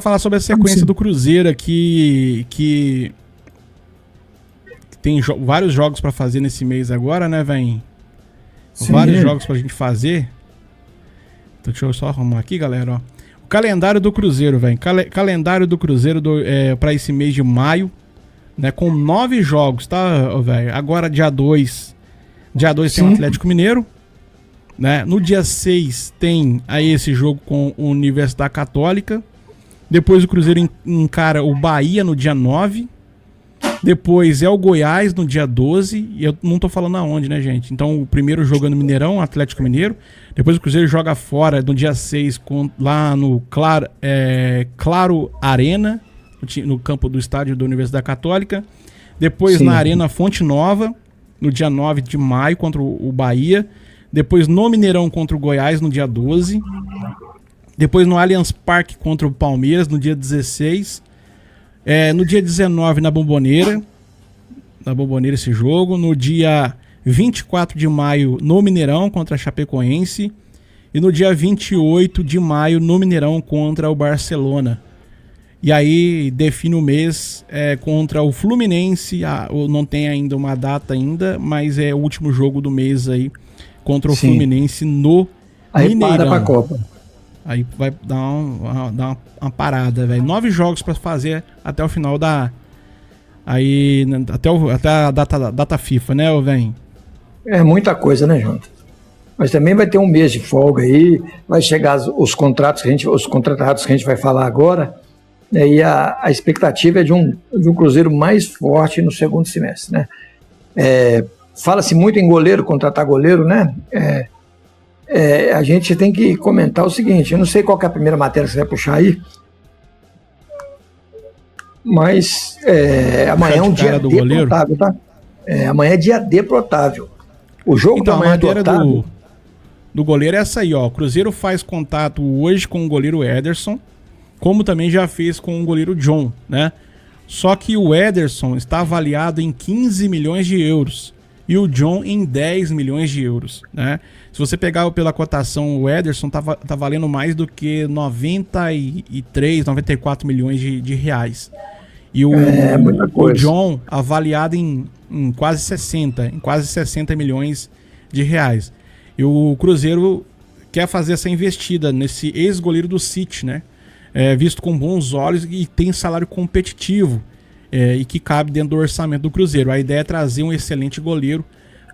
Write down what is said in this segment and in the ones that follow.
Falar sobre a sequência do Cruzeiro aqui, que tem vários jogos pra fazer nesse mês agora, né, velho? Vários jogos pra gente fazer. Então deixa eu só arrumar aqui, galera, ó. O calendário do Cruzeiro, velho. Calendário do Cruzeiro pra esse mês de maio, né, com 9 jogos, tá, velho? Agora dia 2. Dia 2 tem o Atlético Mineiro, né? No dia 6 tem aí esse jogo com o Universidade Católica. Depois o Cruzeiro encara o Bahia no dia 9. Depois é o Goiás no dia 12. E eu não tô falando aonde, né, gente? Então o primeiro jogo é no Mineirão, Atlético Mineiro. Depois o Cruzeiro joga fora no dia 6 lá no Claro Arena, no campo do estádio da Universidade Católica. Depois na Arena Fonte Nova, no dia 9 de maio, contra o Bahia. Depois no Mineirão contra o Goiás no dia 12. Depois no Allianz Parque contra o Palmeiras, no dia 16. No dia 19, na Bombonera. Na Bombonera esse jogo. No dia 24 de maio, no Mineirão, contra a Chapecoense. E no dia 28 de maio, no Mineirão, contra o Barcelona. E aí define o mês contra o Fluminense. Não tem ainda uma data ainda, mas é o último jogo do mês aí contra o Fluminense no Mineirão. Aí para pra Copa. Aí vai dar uma parada, velho. 9 jogos pra fazer até o final da... Aí, até a data FIFA, né, velho? É muita coisa, né, Jonathan? Mas também vai ter um mês de folga aí, vai chegar os contratados que a gente vai falar agora, e a expectativa é de um Cruzeiro mais forte no segundo semestre, né? Fala-se muito em goleiro, contratar goleiro, né? A gente tem que comentar o seguinte, eu não sei qual que é a primeira matéria que você vai puxar aí, mas amanhã é um dia D pro Otávio, tá? Amanhã é dia D pro Otávio. O jogo então, da manhã do Otávio... do goleiro é essa aí, ó. O Cruzeiro faz contato hoje com o goleiro Ederson, como também já fez com o goleiro John, né? Só que o Ederson está avaliado em 15 milhões de euros. E o John em 10 milhões de euros, né? Se você pegar pela cotação, o Ederson tá valendo mais do que 93, 94 milhões de reais. E o John avaliado em quase 60 milhões de reais. E o Cruzeiro quer fazer essa investida nesse ex-goleiro do City, né? Visto com bons olhos e tem salário competitivo. E que cabe dentro do orçamento do Cruzeiro. A ideia é trazer um excelente goleiro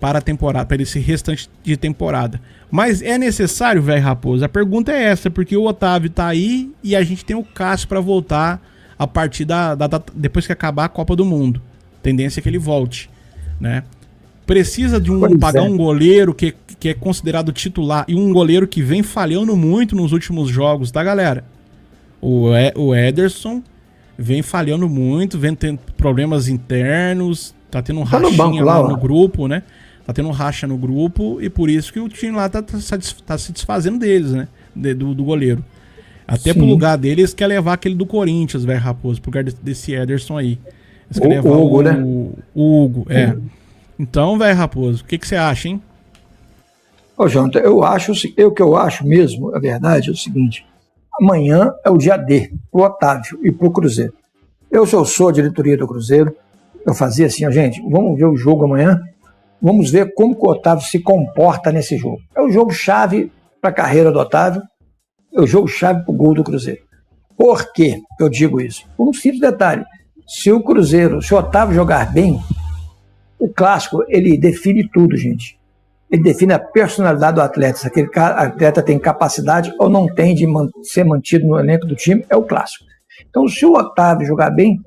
para a temporada, para esse restante de temporada. Mas é necessário, velho Raposo? A pergunta é essa, porque o Otávio tá aí e a gente tem o Cássio para voltar a partir depois que acabar a Copa do Mundo. Tendência é que ele volte, né? Precisa de pagar um goleiro que é considerado titular e um goleiro que vem falhando muito nos últimos jogos, tá, galera? O Ederson vem falhando muito, vem tendo problemas internos, tá tendo um rachinha lá no grupo, né? Tá tendo um racha no grupo e por isso que o time lá tá se desfazendo deles, né? Do goleiro. Até pro lugar deles quer levar aquele do Corinthians, velho Raposo, por lugar desse Ederson aí. Eles querem levar o Hugo, né? O Hugo, Então, velho Raposo, o que você acha, hein? Ô, Jonathan, o que eu acho mesmo, a verdade é o seguinte: amanhã é o dia D pro Otávio e pro Cruzeiro. Eu sou a diretoria do Cruzeiro, eu fazia assim, gente, vamos ver o jogo amanhã, vamos ver como que o Otávio se comporta nesse jogo. É o jogo chave para a carreira do Otávio, é o jogo chave para o gol do Cruzeiro. Por que eu digo isso? Por um simples detalhe: se o Otávio jogar bem, o clássico, ele define tudo, gente. Ele define a personalidade do atleta, se aquele atleta tem capacidade ou não tem de ser mantido no elenco do time, é o clássico. Então, se o Otávio jogar bem,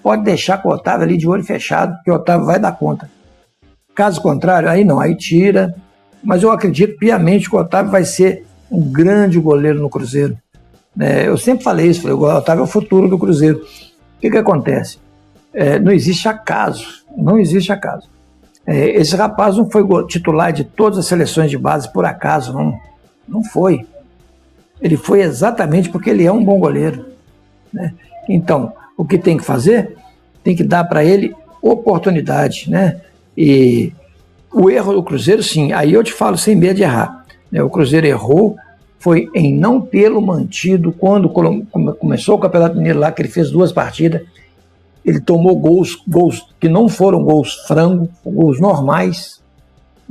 pode deixar com o Otávio ali de olho fechado, que o Otávio vai dar conta. Caso contrário, aí não, aí tira. Mas eu acredito piamente que o Otávio vai ser um grande goleiro no Cruzeiro. Eu sempre falei isso, o Otávio é o futuro do Cruzeiro. O que acontece? Não existe acaso, esse rapaz não foi titular de todas as seleções de base por acaso, não foi. Ele foi exatamente porque ele é um bom goleiro, né? Então, o que tem que fazer? Tem que dar para ele oportunidade, né? E o erro do Cruzeiro, sim, aí eu te falo sem medo de errar, né? O Cruzeiro errou foi em não tê-lo mantido quando começou o Campeonato Mineiro lá, que ele fez 2 partidas. Ele tomou gols que não foram gols frango, gols normais.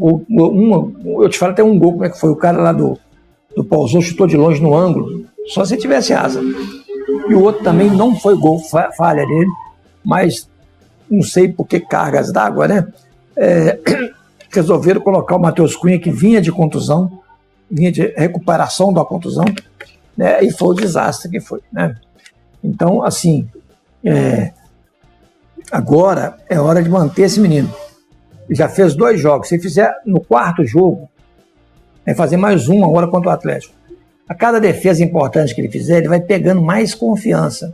Eu te falo até um gol, como é que foi? O cara lá do Paulzão chutou de longe no ângulo, só se tivesse asa. E o outro também não foi gol, falha dele, mas não sei por que cargas d'água, né? Resolveram colocar o Matheus Cunha, que vinha de contusão, vinha de recuperação da contusão, né? E foi o desastre que foi, né? Então, assim, agora é hora de manter esse menino. Ele já fez 2 jogos. Se fizer no 4º jogo, vai fazer mais um agora contra o Atlético. A cada defesa importante que ele fizer, ele vai pegando mais confiança.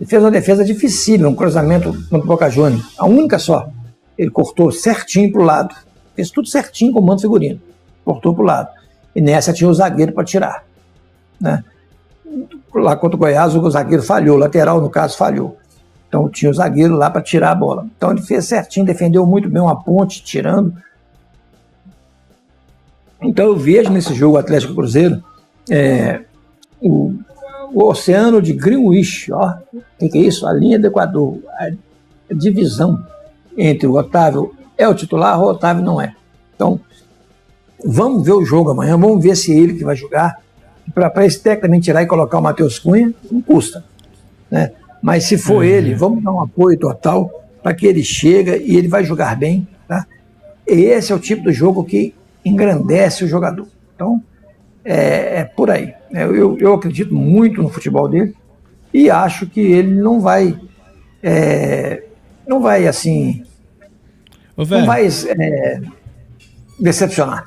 Ele fez uma defesa dificílima, um cruzamento no Boca Juniors. A única só. Ele cortou certinho para o lado. Fez tudo certinho com o mando figurino. Cortou para o lado. E nessa tinha o zagueiro para tirar, né? Lá contra o Goiás, o zagueiro falhou. O lateral, no caso, falhou. Então tinha o zagueiro lá para tirar a bola. Então ele fez certinho, defendeu muito bem uma ponte, tirando. Então eu vejo nesse jogo Atlético Cruzeiro o oceano de Greenwich, ó. O que é isso? A linha do Equador, a divisão entre o Otávio é o titular ou o Otávio não é. Então vamos ver o jogo amanhã, vamos ver se é ele que vai jogar. Para esse técnico também tirar e colocar o Matheus Cunha, não custa, né? Mas se for ele, vamos dar um apoio total para que ele chegue e ele vai jogar bem, tá? E esse é o tipo do jogo que engrandece o jogador. Então, é por aí. Eu acredito muito no futebol dele e acho que ele não vai assim, não vai decepcionar.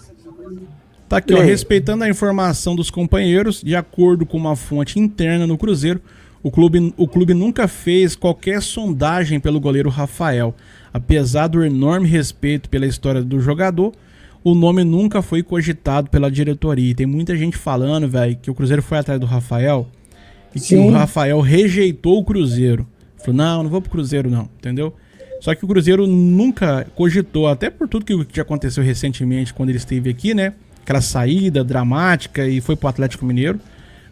Tá aqui, ó, respeitando a informação dos companheiros, de acordo com uma fonte interna no Cruzeiro, o clube nunca fez qualquer sondagem pelo goleiro Rafael. Apesar do enorme respeito pela história do jogador, o nome nunca foi cogitado pela diretoria. E tem muita gente falando, velho, que o Cruzeiro foi atrás do Rafael e que o Rafael rejeitou o Cruzeiro. Falou, não vou pro Cruzeiro não, entendeu? Só que o Cruzeiro nunca cogitou, até por tudo que aconteceu recentemente quando ele esteve aqui, né? Aquela saída dramática e foi pro Atlético Mineiro.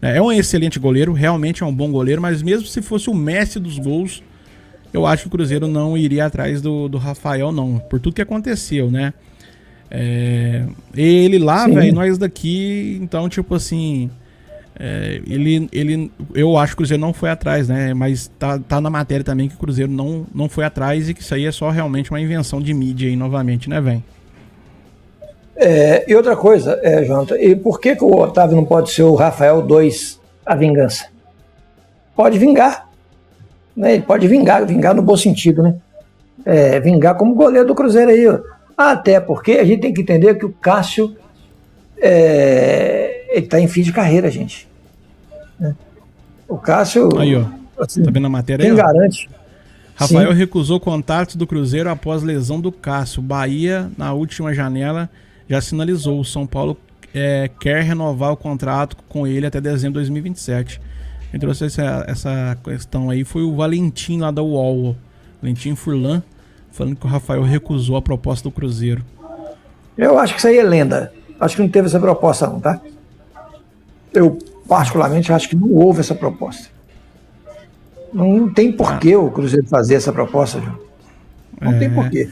É um excelente goleiro, realmente é um bom goleiro, mas mesmo se fosse o Messi dos gols, eu acho que o Cruzeiro não iria atrás do Rafael, não, por tudo que aconteceu, né? Ele lá, velho, nós daqui, então, tipo assim, eu acho que o Cruzeiro não foi atrás, né? Mas tá na matéria também que o Cruzeiro não foi atrás e que isso aí é só realmente uma invenção de mídia aí, novamente, né, velho? E outra coisa, Jonathan, e por que o Otávio não pode ser o Rafael 2, a vingança? Pode vingar, né? Ele pode vingar no bom sentido, né? Vingar como goleiro do Cruzeiro aí, ó. Até porque a gente tem que entender que o Cássio ele tá em fim de carreira, gente, né? O Cássio, aí, ó, assim, tá vendo a matéria quem aí, garante? Rafael recusou contatos do Cruzeiro após lesão do Cássio. Bahia, na última janela, já sinalizou. O São Paulo quer renovar o contrato com ele até dezembro de 2027. Quem trouxe essa questão aí foi o Valentim lá da UOL. Valentim Furlan, falando que o Rafael recusou a proposta do Cruzeiro. Eu acho que isso aí é lenda. Acho que não teve essa proposta não, tá? Eu particularmente acho que não houve essa proposta. Não tem porquê o Cruzeiro fazer essa proposta, João. Não tem porquê.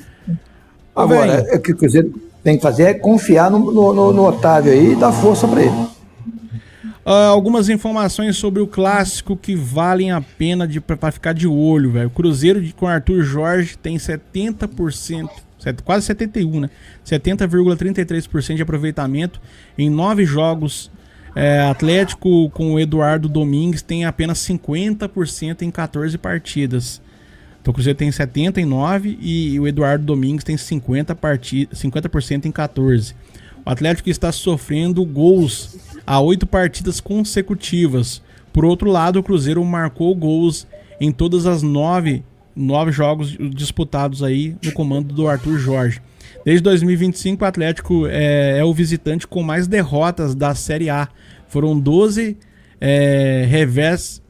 Agora, o que o Cruzeiro tem que fazer é confiar no Otávio aí e dar força para ele. Algumas informações sobre o clássico que valem a pena para ficar de olho, velho. O Cruzeiro com Arthur Jorge tem 70%, quase 71%, né? 70,33% de aproveitamento em 9 jogos. Atlético com o Eduardo Domingues tem apenas 50% em 14 partidas. Então o Cruzeiro tem 70 em 9 e o Eduardo Domingues tem 50% em 14. O Atlético está sofrendo gols a 8 partidas consecutivas. Por outro lado, o Cruzeiro marcou gols em todas as 9 jogos disputados aí no comando do Arthur Jorge. Desde 2025, o Atlético é o visitante com mais derrotas da Série A. Foram 12 revés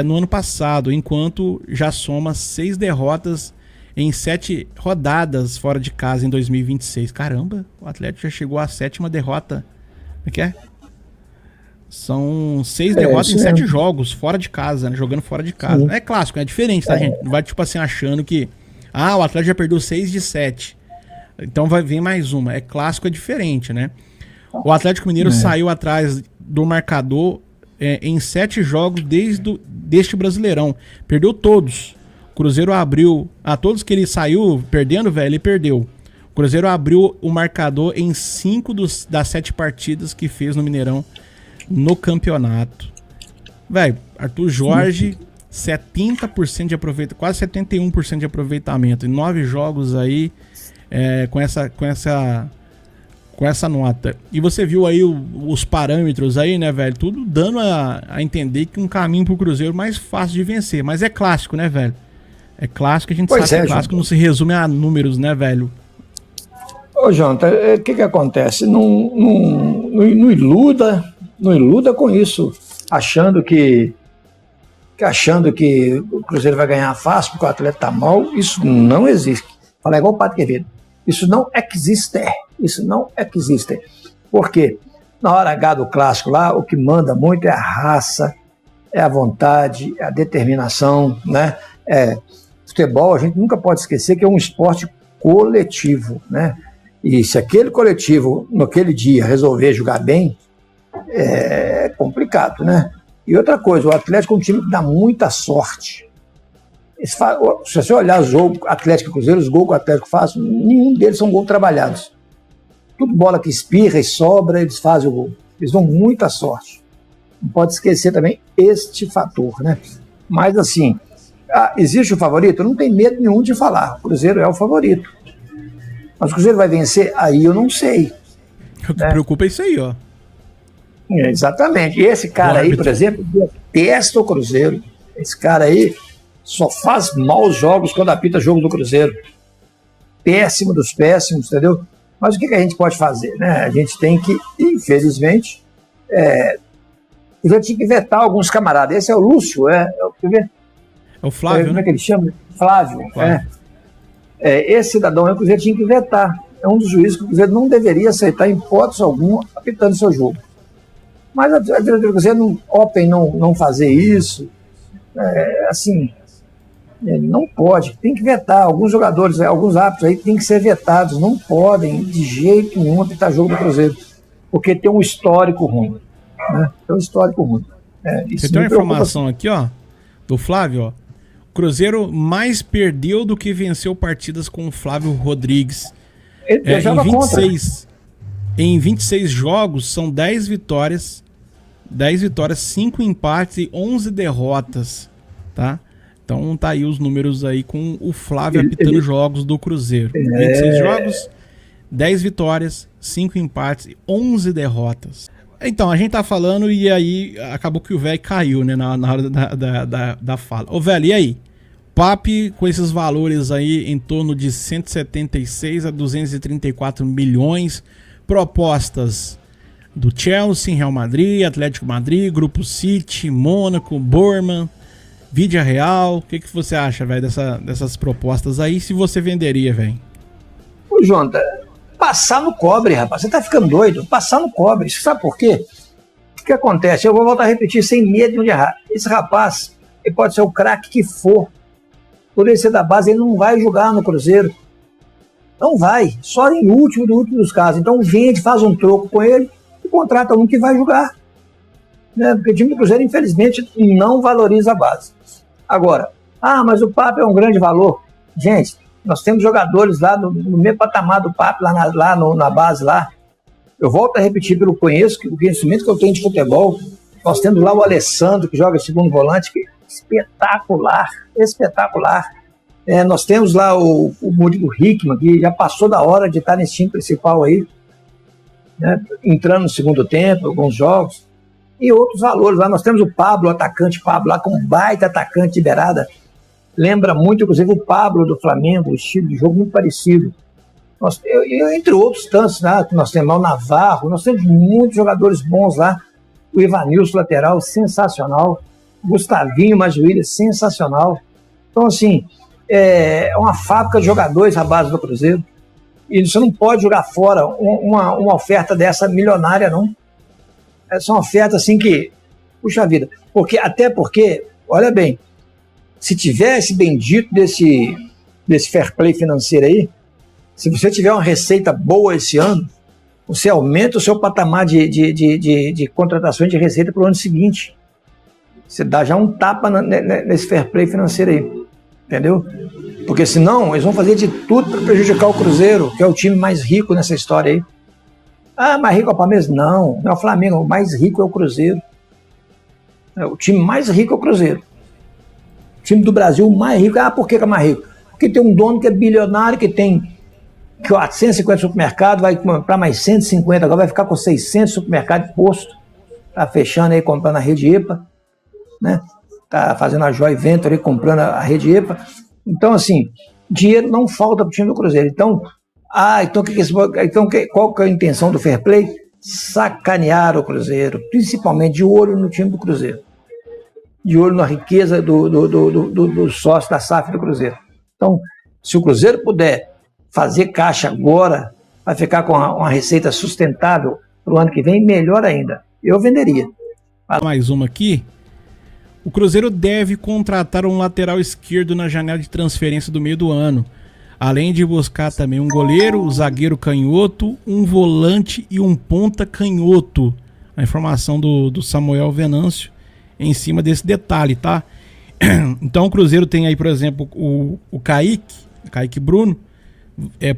no ano passado, enquanto já soma 6 derrotas em 7 rodadas fora de casa em 2026. Caramba, o Atlético já chegou à 7ª derrota. O que é? São 6 derrotas em 7 jogos, fora de casa, né? Jogando fora de casa. Sim. É clássico, é diferente, tá, gente? Não vai, tipo assim, achando que... o Atlético já perdeu 6 de 7. Então vai vir mais uma. É clássico, é diferente, né? O Atlético Mineiro saiu atrás do marcador em 7 jogos deste Brasileirão. Perdeu todos. O Cruzeiro abriu... todos que ele saiu perdendo, velho, ele perdeu. O Cruzeiro abriu o marcador em 5 das 7 partidas que fez no Mineirão no campeonato. Velho, Arthur Jorge, 70% de aproveitamento, quase 71% de aproveitamento. Em 9 jogos aí, com essa nota. E você viu aí os parâmetros aí, né, velho? Tudo dando a entender que um caminho pro Cruzeiro mais fácil de vencer. Mas é clássico, né, velho? É clássico, a gente sabe que clássico não se resume a números, né, velho? Ô, Jonathan, o que acontece? Não iluda com isso, achando que o Cruzeiro vai ganhar fácil porque o atleta tá mal. Isso não existe. Fala igual o Padre Quevedo. Isso não existe. Porque na hora H do clássico lá, o que manda muito é a raça, é a vontade, é a determinação, né? Futebol, a gente nunca pode esquecer que é um esporte coletivo, né? E se aquele coletivo, naquele dia, resolver jogar bem, é complicado, né? E outra coisa, o Atlético é um time que dá muita sorte. Se você olhar os jogos Atlético e Cruzeiro, os gols que o Atlético faz, nenhum deles são gols trabalhados. Tudo bola que espirra e sobra, eles fazem o gol. Eles dão muita sorte. Não pode esquecer também este fator, né? Mas assim, existe o favorito? Eu não tenho medo nenhum de falar. O Cruzeiro é o favorito. Mas o Cruzeiro vai vencer? Aí eu não sei. O que preocupa é isso aí, ó. Exatamente. E esse cara aí, por exemplo, detesta o Cruzeiro. Esse cara aí só faz maus jogos quando apita jogo do Cruzeiro. Péssimo dos péssimos, entendeu? Mas o que a gente pode fazer, né? A gente tem que, infelizmente, eu já tinha que vetar alguns camaradas. Esse é o Lúcio, É o Flávio, como é que ele chama? Flávio. Esse cidadão aí o Cruzeiro tinha que vetar. É um dos juízes que o Cruzeiro não deveria aceitar, em hipótese alguma, apitando seu jogo. Mas a diretoria do Cruzeiro opta em não fazer isso. Não pode. Tem que vetar. Alguns jogadores, alguns árbitros aí tem que ser vetados. Não podem, de jeito nenhum, apitar jogo do Cruzeiro. Porque tem um histórico ruim. Né? Tem um histórico ruim. Você tem uma informação aqui, ó, do Flávio, ó. O Cruzeiro mais perdeu do que venceu partidas com o Flávio Rodrigues. Em 26 jogos, são 10 vitórias, 5 empates e 11 derrotas, tá? Então tá aí os números aí com o Flávio apitando jogos do Cruzeiro. 26 jogos, 10 vitórias, 5 empates e 11 derrotas. Então, a gente tá falando e aí acabou que o velho caiu, né, na hora da fala. Ô, velho, e aí? PAP com esses valores aí em torno de 176 a 234 milhões, propostas do Chelsea, Real Madrid, Atlético Madrid, Grupo City, Mônaco, Bournemouth, Vídea Real. O que você acha, velho, dessas propostas aí? Se você venderia, velho? Ô, Jonathan, passar no cobre, rapaz. Você tá ficando doido? Passar no cobre. Você sabe por quê? O que acontece? Eu vou voltar a repetir sem medo de errar. Esse rapaz, ele pode ser o craque que for. Por ele ser da base, ele não vai jogar no Cruzeiro. Não vai. Só em último dos casos. Então vende, faz um troco com ele e contrata um que vai jogar. Né? Porque o time do Cruzeiro, infelizmente, não valoriza a base. Agora, mas o Papo é um grande valor. Gente, nós temos jogadores lá no mesmo patamar do Papo, lá na base lá. Eu volto a repetir pelo conhecimento que eu tenho de futebol. Nós temos lá o Alessandro, que joga segundo volante, que espetacular. Nós temos lá o Murilo Hickman, que já passou da hora de estar nesse time principal aí, né, entrando no segundo tempo, alguns jogos, e outros valores. Lá nós temos o Pablo, o atacante Pablo, lá com um baita atacante de beirada. Lembra muito, inclusive, o Pablo do Flamengo, o estilo de jogo muito parecido. Entre outros tantos, né, nós temos lá o Navarro, nós temos muitos jogadores bons lá. O Evanilson, lateral, sensacional. Gustavinho Majuília, sensacional. Então, assim, é uma fábrica de jogadores à base do Cruzeiro. E você não pode jogar fora uma oferta dessa milionária, não. são ofertas assim que, puxa vida, até porque, olha bem, se tiver esse bendito desse fair play financeiro aí, se você tiver uma receita boa esse ano, você aumenta o seu patamar de contratações de receita para o ano seguinte. Você dá já um tapa nesse fair play financeiro aí, entendeu? Porque senão eles vão fazer de tudo para prejudicar o Cruzeiro, que é o time mais rico nessa história aí. Ah, mais rico é o Palmeiras? Não é o Flamengo, o mais rico é o Cruzeiro. O time mais rico é o Cruzeiro. O time do Brasil mais rico. Ah, por que é mais rico? Porque tem um dono que é bilionário, que tem 450 supermercados, vai comprar mais 150, agora vai ficar com 600 supermercados de posto. Tá fechando aí, comprando a rede EPA, né? Tá fazendo a Joy Venture aí, comprando a rede EPA. Então, assim, dinheiro não falta pro time do Cruzeiro. Então, qual que é a intenção do Fair Play? Sacanear o Cruzeiro, principalmente de olho no time do Cruzeiro. De olho na riqueza do sócio da SAF do Cruzeiro. Então, se o Cruzeiro puder fazer caixa agora, vai ficar com uma receita sustentável para o ano que vem, melhor ainda. Eu venderia. Mais uma aqui. O Cruzeiro deve contratar um lateral esquerdo na janela de transferência do meio do ano. Além de buscar também um goleiro, um zagueiro canhoto, um volante e um ponta canhoto. A informação do Samuel Venâncio em cima desse detalhe, tá? Então o Cruzeiro tem aí, por exemplo, o Kaique Bruno.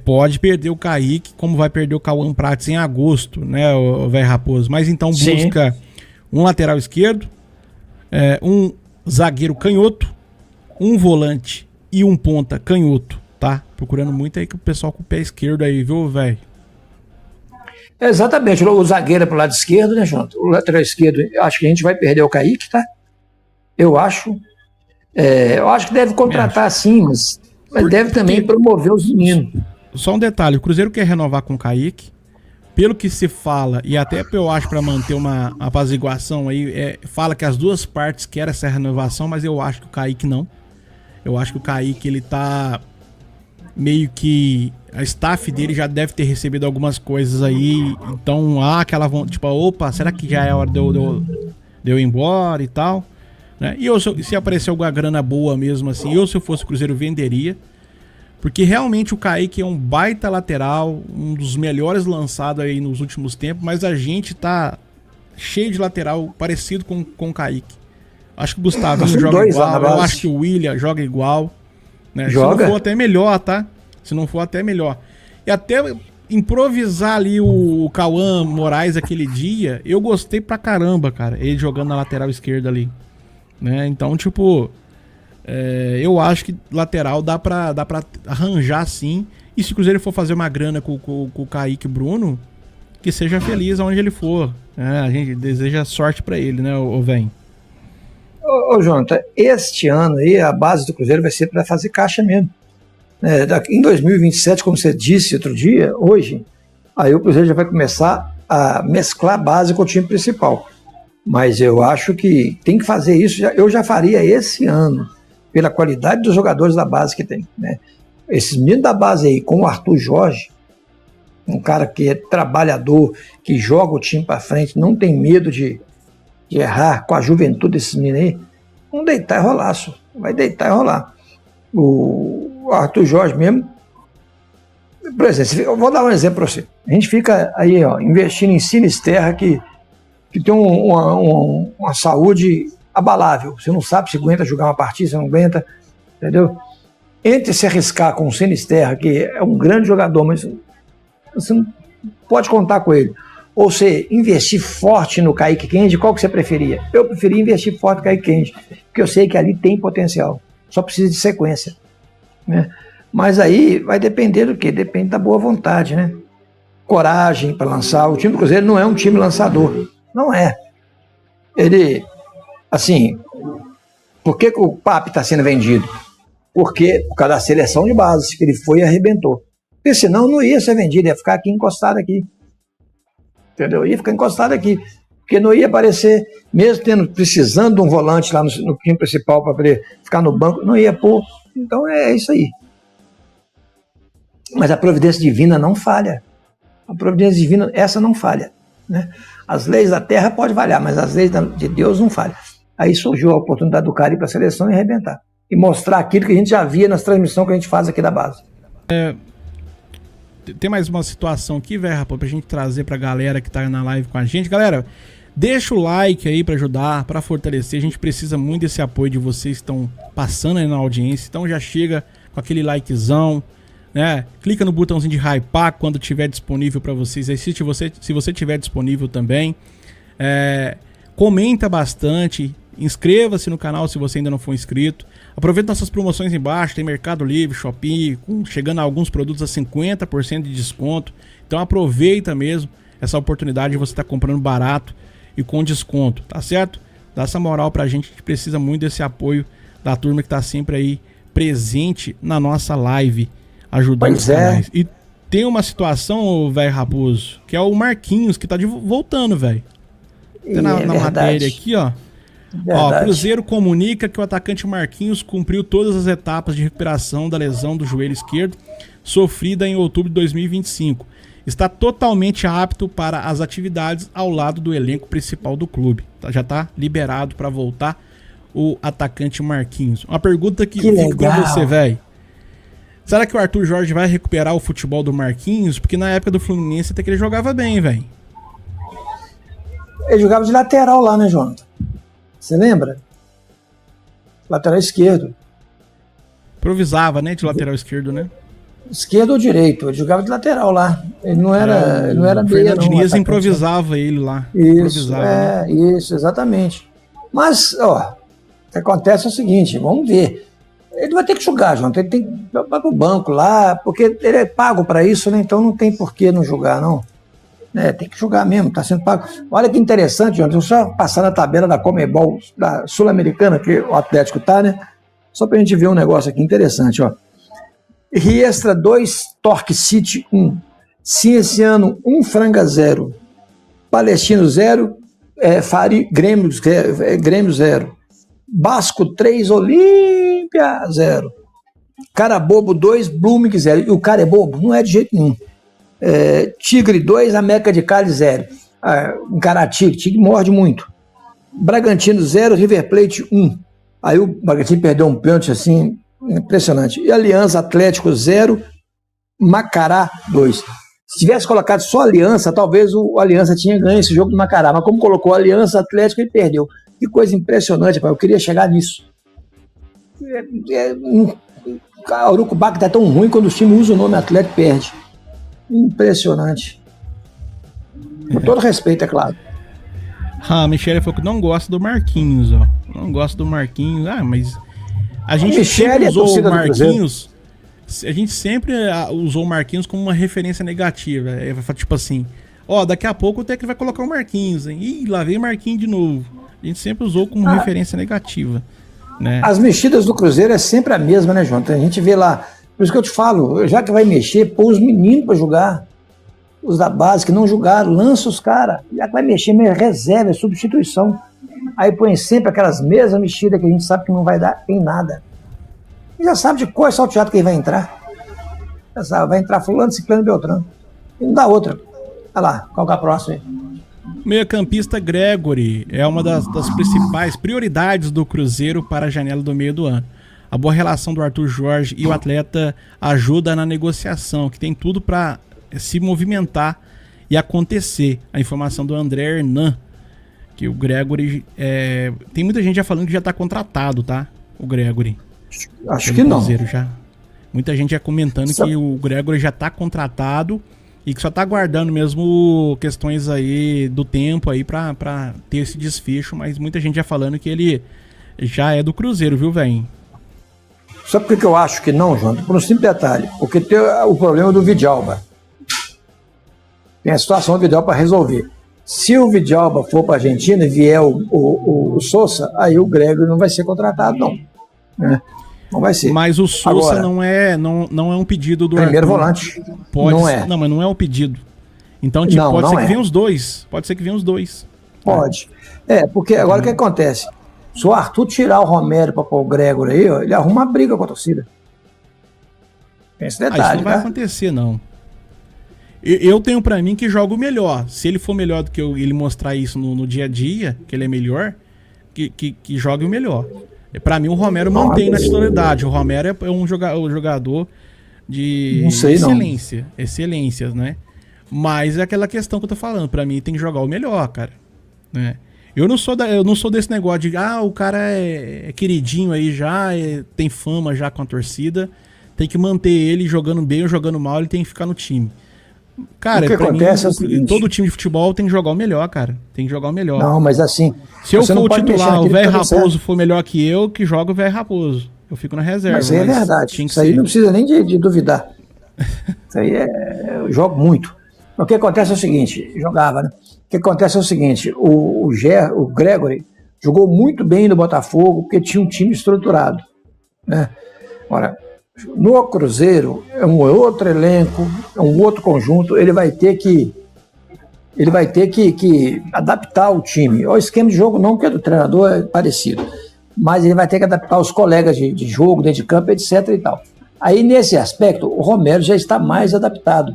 Pode perder o Kaique, como vai perder o Cauã Prates em agosto, né, o velho Raposo. Mas então busca um lateral esquerdo, um zagueiro canhoto, um volante e um ponta canhoto, tá? Procurando muito aí que o pessoal com o pé esquerdo aí, viu, velho? Exatamente, o zagueiro é pro lado esquerdo, né, Jonathan? O lateral esquerdo, acho que a gente vai perder o Kaique, tá? Eu acho que deve contratar sim, mas deve também promover os meninos. Só um detalhe, o Cruzeiro quer renovar com o Kaique, pelo que se fala, e até eu acho para manter uma apaziguação aí, fala que as duas partes querem essa renovação, mas eu acho que o Kaique não. Eu acho que o Kaique, ele tá meio que... A staff dele já deve ter recebido algumas coisas aí, então há aquela vontade, tipo, opa, será que já é hora de eu ir embora e tal? Né? E se aparecer alguma grana boa mesmo assim, se eu fosse o Cruzeiro, venderia. Porque realmente o Kaique é um baita lateral, um dos melhores lançados aí nos últimos tempos, mas a gente tá cheio de lateral parecido com o Kaique. Acho que o Gustavinho joga igual, eu acho que o William joga igual. Né? Joga? Se não for até melhor, tá? Se não for até melhor. E até improvisar ali o Cauã Moraes aquele dia, eu gostei pra caramba, cara, ele jogando na lateral esquerda ali. Né? Então, tipo, eu acho que lateral dá pra arranjar sim. E se o Cruzeiro for fazer uma grana com o Kaique Bruno, que seja feliz aonde ele for. Né? A gente deseja sorte pra ele, né, o Vem? Ô, Jonathan, este ano aí a base do Cruzeiro vai ser para fazer caixa mesmo. Em 2027, como você disse outro dia, hoje, aí o Cruzeiro já vai começar a mesclar a base com o time principal. Mas eu acho que tem que fazer isso, eu já faria esse ano, pela qualidade dos jogadores da base que tem. Né? Esses meninos da base aí, com o Arthur Jorge, um cara que é trabalhador, que joga o time para frente, não tem medo de errar com a juventude desses meninos aí, vão deitar e rolar, vai deitar e rolar. O Arthur Jorge mesmo, por exemplo, eu vou dar um exemplo para você. A gente fica aí, ó, investindo em Sinisterra que tem uma saúde abalável. Você não sabe se aguenta jogar uma partida, se não aguenta, entendeu? Entre se arriscar com o Sinisterra, que é um grande jogador, mas você não pode contar com ele, ou você investir forte no Kaique Kendi, qual que você preferia? Eu preferia investir forte no Kaique Kendi, porque eu sei que ali tem potencial, só precisa de sequência. Né? Mas aí vai depender do quê? Depende da boa vontade, né? Coragem para lançar. O time do Cruzeiro não é um time lançador. Não é. Ele, assim, por que o Papi está sendo vendido? Porque por causa da seleção de base, que ele foi e arrebentou. Porque senão não ia ser vendido, ia ficar aqui encostado aqui. Entendeu? Ia ficar encostado aqui. Porque não ia aparecer, mesmo precisando de um volante lá no time principal para poder ficar no banco, não ia pôr. Então é isso aí. Mas a providência divina não falha. A providência divina, essa não falha. Né? As leis da terra podem falhar, mas as leis de Deus não falham. Aí surgiu a oportunidade do cara ir para a seleção e arrebentar. E mostrar aquilo que a gente já via nas transmissões que a gente faz aqui da base. Tem mais uma situação aqui, velho, rapaz, pra gente trazer pra galera que tá na live com a gente. Galera, deixa o like aí pra ajudar, pra fortalecer. A gente precisa muito desse apoio de vocês que estão passando aí na audiência. Então já chega com aquele likezão, né? Clica no botãozinho de hypar quando tiver disponível pra vocês. Aí se você tiver disponível também. Comenta bastante. Inscreva-se no canal se você ainda não for inscrito. Aproveita nossas promoções embaixo. Tem Mercado Livre, Shopee, chegando a alguns produtos a 50% de desconto. Então aproveita mesmo essa oportunidade de você estar comprando barato e com desconto, tá certo? Dá essa moral pra gente, a gente precisa muito desse apoio da turma que tá sempre aí presente na nossa live, ajudando os canais. E tem uma situação, velho Raposo, que é o Marquinhos, que tá voltando, velho. Na matéria aqui, ó. O Cruzeiro comunica que o atacante Marquinhos cumpriu todas as etapas de recuperação da lesão do joelho esquerdo sofrida em outubro de 2025. Está totalmente apto para as atividades ao lado do elenco principal do clube. Já está liberado para voltar o atacante Marquinhos. Uma pergunta que fica para você, velho. Será que o Arthur Jorge vai recuperar o futebol do Marquinhos? Porque na época do Fluminense até que ele jogava bem, velho. Ele jogava de lateral lá, né, Jonathan? Você lembra? Lateral esquerdo. Improvisava, né? De lateral esquerdo, né? Esquerdo ou direito. Ele jogava de lateral lá. Ele não era o Fernando Diniz improvisava ele lá. Isso, né? Isso, exatamente. Mas, ó, o que acontece é o seguinte, vamos ver. Ele vai ter que jogar, João. Ele tem que ir para o banco lá, porque ele é pago para isso, né? Então não tem por que não jogar, não. Tem que jogar mesmo, está sendo pago. Olha que interessante, João. Deixa eu só passar na tabela da Comebol, da Sul-Americana, que o Atlético tá, né? Só para a gente ver um negócio aqui interessante, ó. Riestra 2, Torque City 1. Cienciano 1, Franga 0. Palestino 0, Grêmio 0. Basco 3, Olímpia 0. Cara Bobo 2, Blooming 0. E o cara é bobo? Não é de jeito nenhum. Tigre 2, América de Cali 0. Encarar Tigre morde muito. Bragantino 0, River Plate 1. Aí o Bragantino perdeu um pênalti assim, impressionante. E Aliança Atlético 0, Macará 2. Se tivesse colocado só Aliança, talvez o Aliança tinha ganho esse jogo do Macará, mas como colocou Aliança Atlético, ele perdeu. Que coisa impressionante, pai. Eu queria chegar nisso. O Urucubaca tá tão ruim quando o time usa o nome Atlético perde. Impressionante. Com todo respeito, é claro. A Michele falou que não gosta do Marquinhos, ó. Não gosta do Marquinhos. Mas a gente sempre usou o Marquinhos. A gente sempre usou o Marquinhos como uma referência negativa. Tipo assim, daqui a pouco o técnico vai colocar o Marquinhos, hein? Ih, lá veio o Marquinhos de novo. A gente sempre usou como referência negativa, né? As mexidas do Cruzeiro é sempre a mesma, né, João? A gente vê lá. Por isso que eu te falo, já que vai mexer, pô os meninos para jogar. Os da base que não jogaram, lança os caras. Já que vai mexer, reserva, é substituição. Aí põe sempre aquelas mesmas mexidas que a gente sabe que não vai dar em nada. E já sabe de qual é salteado que ele vai entrar. Já sabe, vai entrar fulano, ciclano e beltrano. E não dá outra. Olha lá, qual que é a próxima aí? Meio-campista Gregory é uma das principais prioridades do Cruzeiro para a janela do meio do ano. A boa relação do Arthur Jorge e o atleta ajuda na negociação, que tem tudo para se movimentar e acontecer. A informação do André Hernan, que o Gregory... tem muita gente já falando que já está contratado, tá? O Gregory. Acho que não. Já. Muita gente já comentando que o Gregory já está contratado e que só está aguardando mesmo questões aí do tempo aí para ter esse desfecho, mas muita gente já falando que ele já é do Cruzeiro, viu, velho? Sabe por que eu acho que não, João? Por um simples detalhe. Porque tem o problema do Vidalba. Tem a situação do Vidalba para resolver. Se o Vidalba for para a Argentina e vier o Sousa, aí o Gregory não vai ser contratado, não. Né? Não vai ser. Mas o Sousa agora, não é um pedido do primeiro Arthur. Volante. Não é. Não, mas não é um pedido. Então, tipo, pode ser que venha os dois. Pode ser que venha os dois. Pode. Porque agora o que acontece? Se o Arthur tirar o Romero para pôr o Gregory aí, ele arruma uma briga com a torcida. Tem esse detalhe, isso não vai acontecer, não. Eu tenho pra mim que joga o melhor. Se ele for melhor do que ele mostrar isso no dia a dia, que ele é melhor, que jogue o melhor. Pra mim, o Romero mantém na titularidade. O Romero é um jogador de excelência. Excelências, né? Mas é aquela questão que eu tô falando. Pra mim, tem que jogar o melhor, cara. Né? Eu não sou desse negócio de o cara é queridinho aí já, tem fama já com a torcida, tem que manter ele jogando bem ou jogando mal, ele tem que ficar no time. Cara, pra mim, todo time de futebol tem que jogar o melhor, cara. Tem que jogar o melhor. Não, mas assim... Se eu for o titular, o velho Raposo for melhor que eu, que joga o velho Raposo. Eu fico na reserva. Mas é verdade. Isso aí não precisa nem de duvidar. Isso aí eu jogo muito. O que acontece é o seguinte, jogava, né? O que acontece é o seguinte, o Gregory jogou muito bem no Botafogo porque tinha um time estruturado, né? Ora, no Cruzeiro é um outro elenco, é um outro conjunto, ele vai ter que adaptar o time. O esquema de jogo não, porque do treinador é parecido, mas ele vai ter que adaptar os colegas de jogo, dentro de campo, etc. e tal. Aí, nesse aspecto, o Romero já está mais adaptado.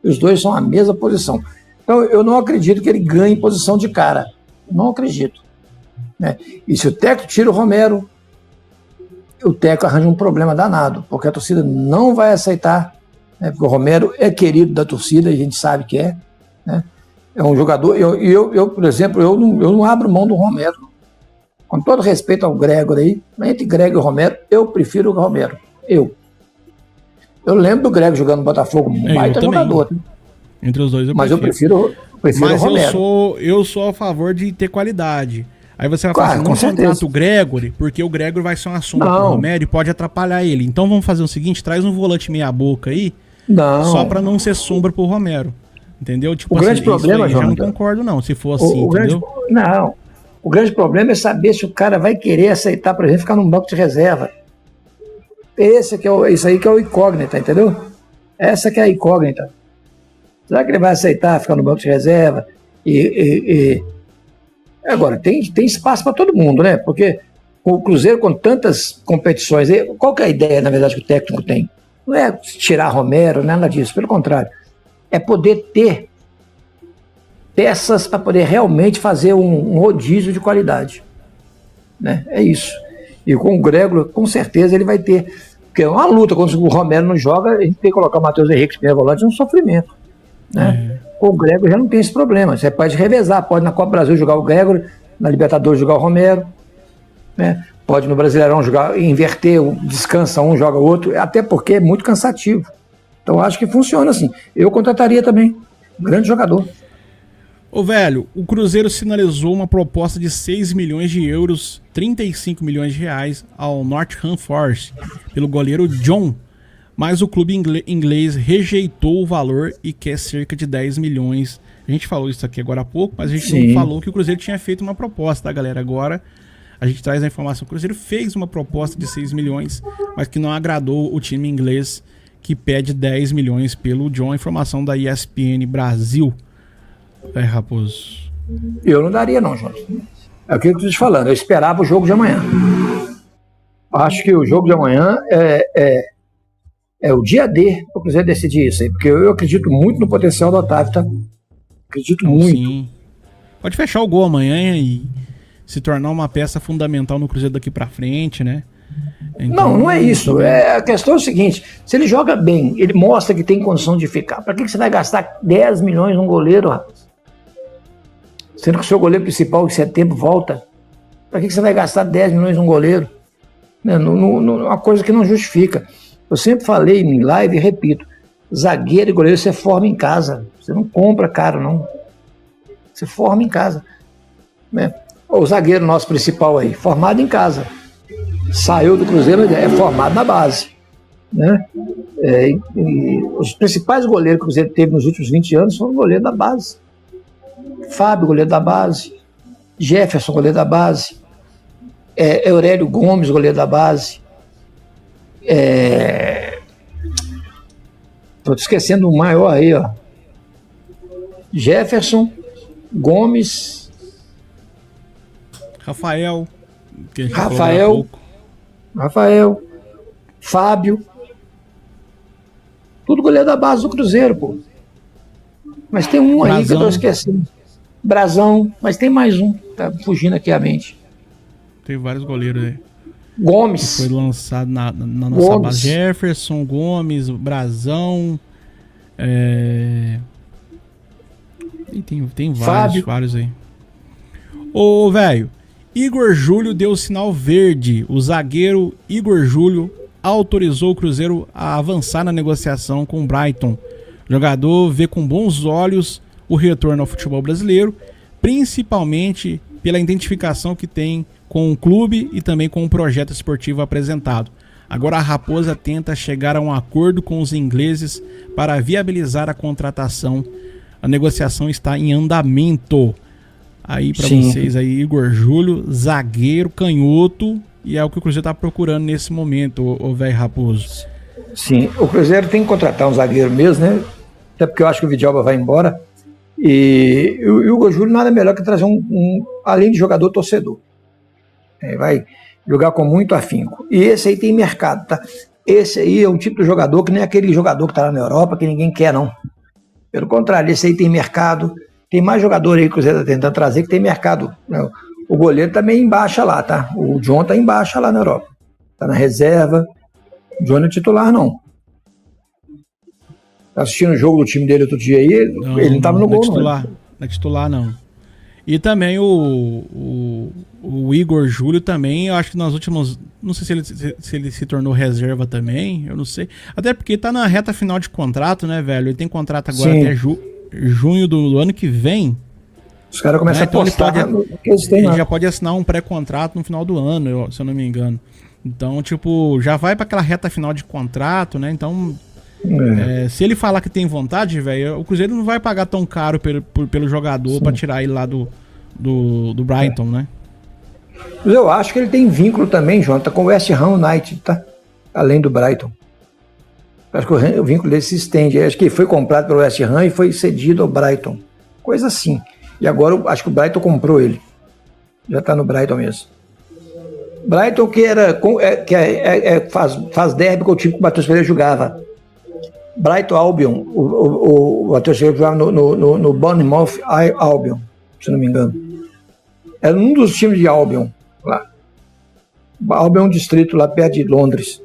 Os dois são a mesma posição. Então, eu não acredito que ele ganhe posição de cara. Não acredito. Né? E se o Teco tira o Romero, o Teco arranja um problema danado, porque a torcida não vai aceitar, né? Porque o Romero é querido da torcida, a gente sabe que é. Né? É um jogador... Eu, por exemplo, eu não abro mão do Romero. Com todo respeito ao Gregor aí, entre Gregor e Romero, eu prefiro o Romero. Eu lembro do Gregor jogando no Botafogo, um baita jogador. Entre os dois eu prefiro mas o Romero. Eu sou a favor de ter qualidade. Aí você vai falar assim, não contrata o Gregory, porque o Gregory vai ser uma sombra pro Romero e pode atrapalhar ele. Então vamos fazer o seguinte, traz um volante meia boca aí, só pra não ser sombra pro Romero. Entendeu? Tipo, o grande problema, já não concordo não, se for assim, entendeu? O grande problema é saber se o cara vai querer aceitar, por exemplo, ficar num banco de reserva. Isso aí que é o incógnita, entendeu? Essa que é a incógnita. Será que ele vai aceitar ficar no banco de reserva? Agora, tem espaço para todo mundo, né? Porque o Cruzeiro, com tantas competições, qual que é a ideia, na verdade, que o técnico tem? Não é tirar Romero, nada disso, pelo contrário. É poder ter peças para poder realmente fazer um rodízio de qualidade. Né? É isso. E com o Gregor, com certeza, ele vai ter. Porque é uma luta, quando o Romero não joga, a gente tem que colocar o Matheus Henrique de primeiro volante, é um sofrimento. Né? Com o Gregor já não tem esse problema. Você pode revezar, pode na Copa do Brasil jogar o Gregor, na Libertadores jogar o Romero, né? Pode no Brasileirão jogar, inverter, descansa um, joga o outro, até porque é muito cansativo. Então acho que funciona assim. Eu contrataria também. Um grande jogador. Ô velho, o Cruzeiro sinalizou uma proposta de 6 milhões de euros, 35 milhões de reais ao Nottingham Forest pelo goleiro John, mas o clube inglês rejeitou o valor e quer cerca de 10 milhões. A gente falou isso aqui agora há pouco, mas a gente não falou que o Cruzeiro tinha feito uma proposta, tá, galera? Agora a gente traz a informação. O Cruzeiro fez uma proposta de 6 milhões, mas que não agradou o time inglês, que pede 10 milhões pelo John. Informação da ESPN Brasil. Raposo. Eu não daria não, João. É o que eu estou te falando. Eu esperava o jogo de amanhã. Acho que o jogo de amanhã é o dia D para o Cruzeiro decidir isso aí. Porque eu acredito muito no potencial do Otávio, tá? Acredito muito. Sim. Pode fechar o gol amanhã e se tornar uma peça fundamental no Cruzeiro daqui para frente, né? Então, não é isso. A questão é o seguinte: se ele joga bem, ele mostra que tem condição de ficar. Para que você vai gastar 10 milhões num goleiro, rapaz? Sendo que o seu goleiro principal em setembro volta. Para que você vai gastar 10 milhões num goleiro? Uma coisa que não justifica. Eu sempre falei em live e repito: zagueiro e goleiro você forma em casa. Você não compra caro, não. Você forma em casa. Né? O zagueiro nosso principal aí, formado em casa. Saiu do Cruzeiro, é formado na base. Né? E os principais goleiros que o Cruzeiro teve nos últimos 20 anos foram goleiros da base. Fábio, goleiro da base. Jefferson, goleiro da base. Aurélio Gomes, goleiro da base. Estou esquecendo o maior aí, ó. Jefferson, Gomes, Rafael, Fábio. Tudo goleiro da base do Cruzeiro, pô. Mas tem um aí que eu tô esquecendo. Brazão, mas tem mais um. Tá fugindo aqui a mente. Tem vários goleiros aí. Gomes. Que foi lançado na nossa base. Jefferson, Gomes, Brazão. E tem vários aí. Ô, velho. Igor Júlio deu sinal verde. O zagueiro Igor Júlio autorizou o Cruzeiro a avançar na negociação com o Brighton. O jogador vê com bons olhos o retorno ao futebol brasileiro, principalmente pela identificação que tem com o clube e também com o projeto esportivo apresentado. Agora a Raposa tenta chegar a um acordo com os ingleses para viabilizar a contratação. A negociação está em andamento. Aí para vocês aí, Igor Júlio, zagueiro, canhoto, e é o que o Cruzeiro está procurando nesse momento, o velho Raposo. Sim, o Cruzeiro tem que contratar um zagueiro mesmo, né? Até porque eu acho que o Vidioba vai embora. E o Igor Júlio nada melhor que trazer além de jogador, torcedor. Vai jogar com muito afinco. E esse aí tem mercado, tá? Esse aí é um tipo de jogador que nem aquele jogador que tá lá na Europa, que ninguém quer, não. Pelo contrário, esse aí tem mercado. Tem mais jogador aí que o Cruzeiro tá tentando trazer que tem mercado. O goleiro também embaixo lá, tá? O John tá embaixo lá na Europa. Tá na reserva. O John não é titular, não. Tá assistindo o jogo do time dele outro dia aí, ele não tava no gol, não. Não é titular, não. E também o Igor Júlio também, eu acho que nas últimas... Não sei se ele se tornou reserva também, eu não sei. Até porque tá na reta final de contrato, né, velho? Ele tem contrato agora até junho do ano que vem. Os caras começam a postar. Ele já pode assinar um pré-contrato no final do ano, se eu não me engano. Então, tipo, já vai pra aquela reta final de contrato, né? Então... se ele falar que tem vontade, velho, o Cruzeiro não vai pagar tão caro pelo jogador pra tirar ele lá do Brighton, né? Mas eu acho que ele tem vínculo também, João, tá com o West Ham United, tá? Além do Brighton. Acho que o vínculo dele se estende. Acho que ele foi comprado pelo West Ham e foi cedido ao Brighton. Coisa assim. E agora acho que o Brighton comprou ele. Já tá no Brighton mesmo. Brighton faz derby com o time que o Matheus Pereira jogava. Brighton Albion, o Matheus Pereira jogava no Bournemouth Albion, se não me engano. Era um dos times de Albion lá. Albion é um distrito lá perto de Londres.